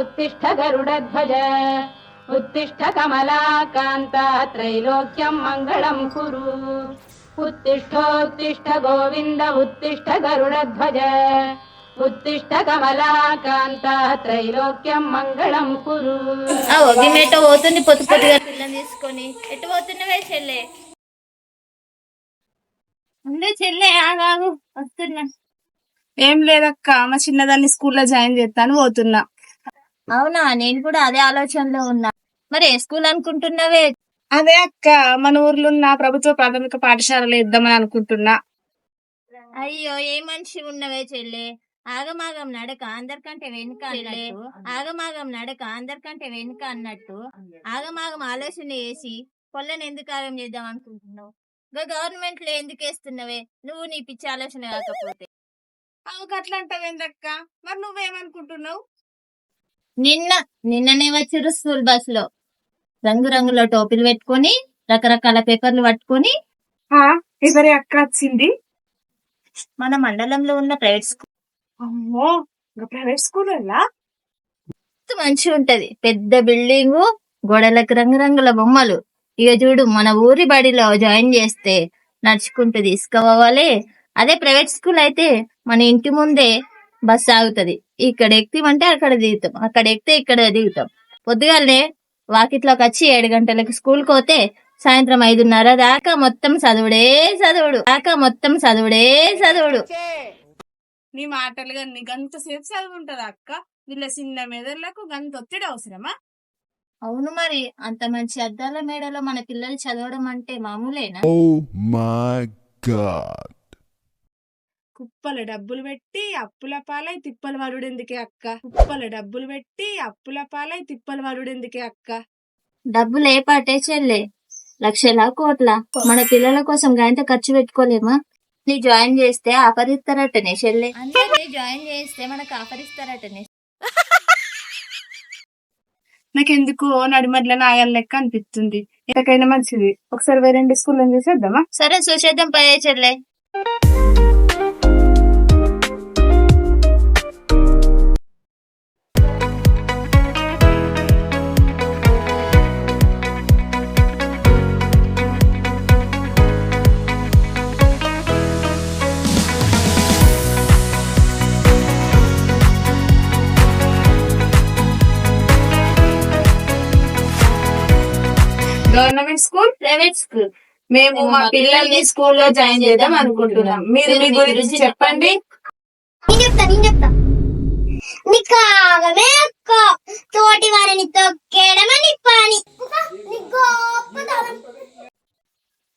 उत्तिष्ठ गरुडध्वज उत्तिष्ठ कमलाकान्त त्रैलोक्यं मङ्गलं कुरु उत्तिष्ठोत्तिष्ठ गोविन्द उत्तिष्ठ गरुडध्वज उत्तिष्ठ कमलाकान्त त्रैलोक्यं मङ्गलं कुरु। గిన్నెట పోతుంది పొద్దు పొద్దుగా పిల్లని తీసుకొని ఎటు పోతున్నవే చెల్లె? ఉండే చెల్లె ఆగాగు వస్తున్నా. ఏం లేదక్క, మా చిన్నదాన్ని స్కూల్లో జాయిన్ చేస్తాను పోతున్నా. అవునా, నేను కూడా అదే ఆలోచనలో ఉన్నా. మరి ఏ స్కూల్ అనుకుంటున్నావే? అదే అక్క, మన ఊర్లో ఉన్న ప్రభుత్వ ప్రాథమిక పాఠశాలలో ఇద్దామని అనుకుంటున్నా. అయ్యో ఏ మనిషి ఉన్నవే చెల్లె, ఆగమాగం నడక అందరికంటే వెనుక అన్నట్టు, ఆగమాగం నడక అందరికంటే వెనుక అన్నట్టు ఆగమాగం ఆలోచన చేసి పొల్లని ఎందుకు ఆగం చేద్దాం అనుకుంటున్నావు? గవర్నమెంట్ లో ఎందుకు వేస్తున్నావే నువ్వు, నీ పిచ్చి ఆలోచన కాకపోతే? అవుకు అట్లా అంటావేందక్క, మరి నువ్వేమనుకుంటున్నావు? నిన్ననే వచ్చిర్రు స్కూల్ బస్ లో రంగురంగుల టోపీలు పెట్టుకొని రకరకాల పేపర్లు పట్టుకొని. ఎవరి అక్క వచ్చింది? మన మండలంలో ఉన్న ప్రైవేట్ స్కూల్. అమ్మో, ప్రైవేట్ స్కూల్ మంచిగా ఉంటది, పెద్ద బిల్డింగ్, గోడలకు రంగురంగుల బొమ్మలు. ఇక చూడు, మన ఊరి బడిలో జాయిన్ చేస్తే నడుచుకుంటూ తీసుకుపోవాలి. అదే ప్రైవేట్ స్కూల్ అయితే మన ఇంటి ముందే బస్ ఆగుతుంది, ఇక్కడ ఎక్కిమంటే అక్కడ దిగుతాం, అక్కడ ఎక్కితే ఇక్కడ దిగుతాం. పొద్దుగాలనే వాకిట్లోకి వచ్చి 7 గంటలకు స్కూల్ పోతే సాయంత్రం 5:30 దాకా మొత్తం చదువుడే చదువుడు. నీ మాటలు కానీ గంత సేపు చదువుంటదా అక్క? వీళ్ళ చిన్న మెదళ్లకు గంత ఒత్తిడి అవసరమా? అవును మరి, అంత మంచి అద్దాల మేడలో మన పిల్లలు చదవడం అంటే మామూలేనా? కుప్పల డబ్బులు పెట్టి అప్పుల పాలై తిప్పల వాడుడెందుకే అక్క? కుప్పల డబ్బులు పెట్టి అప్పుల పాలై తిప్పల వాడుడెందుకే అక్క? డబ్బులు ఏ పాటే చెల్లే, లక్షల కోట్ల మన పిల్లల కోసం గాయంత ఖర్చు పెట్టుకోలేమా? నీ జాయిన్ చేస్తే ఆఫర్ ఇస్తారటనే చెల్లె, జాయిన్ చేస్తే మనకు ఆఫర్ ఇస్తారటనే. నాకెందుకు నడిమడ్ల నాయాల లెక్క అనిపిస్తుంది. ఎంతకైనా మంచిది ఒకసారి వేరే స్కూల్లో చేసేద్దామా? సరే చూసేద్దాం పదే చెల్లె. గవర్నమెంట్ స్కూల్, ప్రైవేట్ స్కూల్, మేము మా పిల్లల్ని స్కూల్లో జాయిన్ చేద్దాం అనుకుంటున్నాం. మీరు మీ గురించి చెప్పండి. నేను చెప్తా. తోటి వారిని తొక్కేయడమని పని.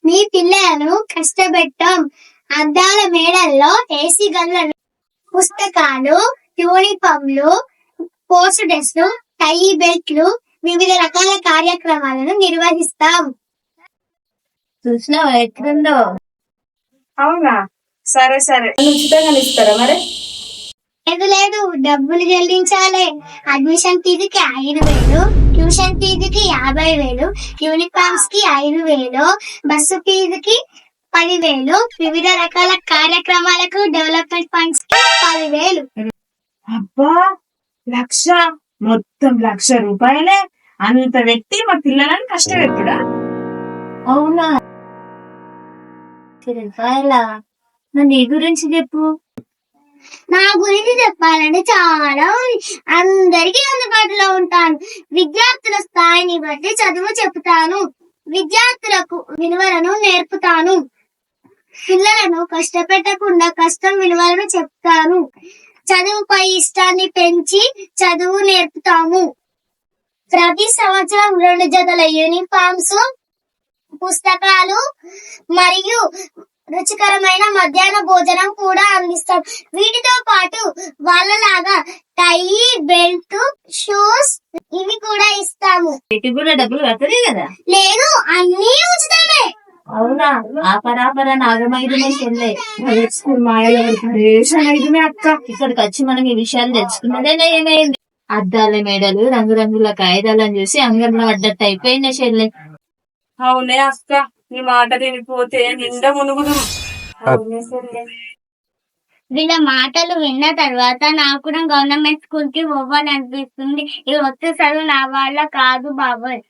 మీ పిల్లలను కష్టపెట్టాం. అద్దాల మేడల్లో ఏసీ గన్లను, పుస్తకాలు, యూనిఫామ్లు, స్పోర్ట్స్ డ్రెస్లు, టై బెల్ట్లు, వివిధ రకాల కార్యక్రమాలను నిర్వహిస్తాం. చూసినావా ఎట్లుందో? అవునా, సరే సరే. ఉచితంగా ఇస్తారా మరి? లేదు, డబ్బులు చెల్లించాలి. అడ్మిషన్ ఫీజుకి 5,000, ట్యూషన్ ఫీజుకి 50,000, యూనిఫామ్స్ కి 5,000, బస్సు ఫీజుకి 10,000, వివిధ రకాల కార్యక్రమాలకు డెవలప్మెంట్ ఫండ్స్ కి 10,000. అబ్బా, మొత్తం 1,00,000 రూపాయలే. అంత వ్యక్తి మా పిల్లలను కష్టపెట్టుడా? అవునా, నీ గురించి చెప్పు. నా గురించి చెప్పాలంటే చాలా అందరికీ అందుబాటులో ఉంటాను. విద్యార్థుల స్థాయిని బట్టి చదువు చెప్తాను. విద్యార్థులకు విలువలను నేర్పుతాను. పిల్లలను కష్టపెట్టకుండా కష్టం విలువలను చెప్తాను. చదువుపై ఇష్టాన్ని పెంచి చదువు నేర్పుతాము. ప్రతి సంవత్సరం 2 జతల యూనిఫామ్స్, పుస్తకాలు మరియు రుచికరమైన మధ్యాహ్న భోజనం కూడా అందిస్తాం. వీటితో పాటు వాళ్ళలాగా టై, బెల్ట్, షూస్ ఇవి కూడా ఇస్తాము. వీటికి కూడా డబ్బులు కట్టదే కదా? లేదు, అన్ని ఉచితమే. అవునా, ఆపరాపర నాగమైదునే చెల్లె. స్కూల్ మాయలో అక్క. ఇక్కడికి వచ్చి మనం ఈ విషయాలు తెలుసుకున్నదేనా ఏమైంది? అద్దాల మేడలు, రంగురంగుల కాగితాలను చూసి అంగంలో పడ్డట్టు అయిపోయింది చెల్లె. అవునే అక్క, నీ మాట తినిపోతే నిండా మునుగుదు. అవునే చెల్లె. వీళ్ళ మాటలు విన్న తర్వాత నాకు కూడా గవర్నమెంట్ స్కూల్ కి పోవాలనిపిస్తుంది. ఈ ఒత్తి చదువు నా వల్ల కాదు బాబాయ్.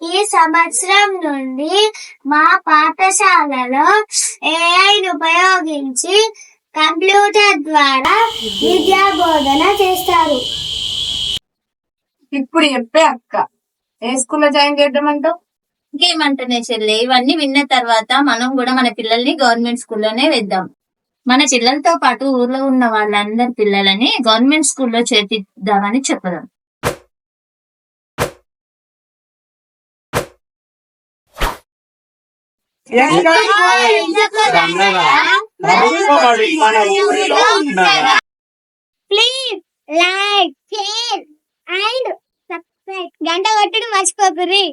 ఈ సంవత్సరం నుండి మా పాఠశాలలో ఏఐని ఉపయోగించి కంప్యూటర్ ద్వారా విద్యా బోధన చేస్తారు. ఇప్పుడు చెప్పే అక్క, ఏ స్కూల్లో జాయిన్ చేద్దామంటావు? ఇంకేమంటనే చెల్లె, ఇవన్నీ విన్న తర్వాత మనం కూడా మన పిల్లల్ని గవర్నమెంట్ స్కూల్లోనే వేద్దాం. మన పిల్లలతో పాటు ఊర్లో ఉన్న వాళ్ళందరి పిల్లలని గవర్నమెంట్ స్కూల్లో చేర్పిద్దామని చెప్పదాం. Please like, share and subscribe. గంట కొట్టడం మర్చిపోకుర్రి.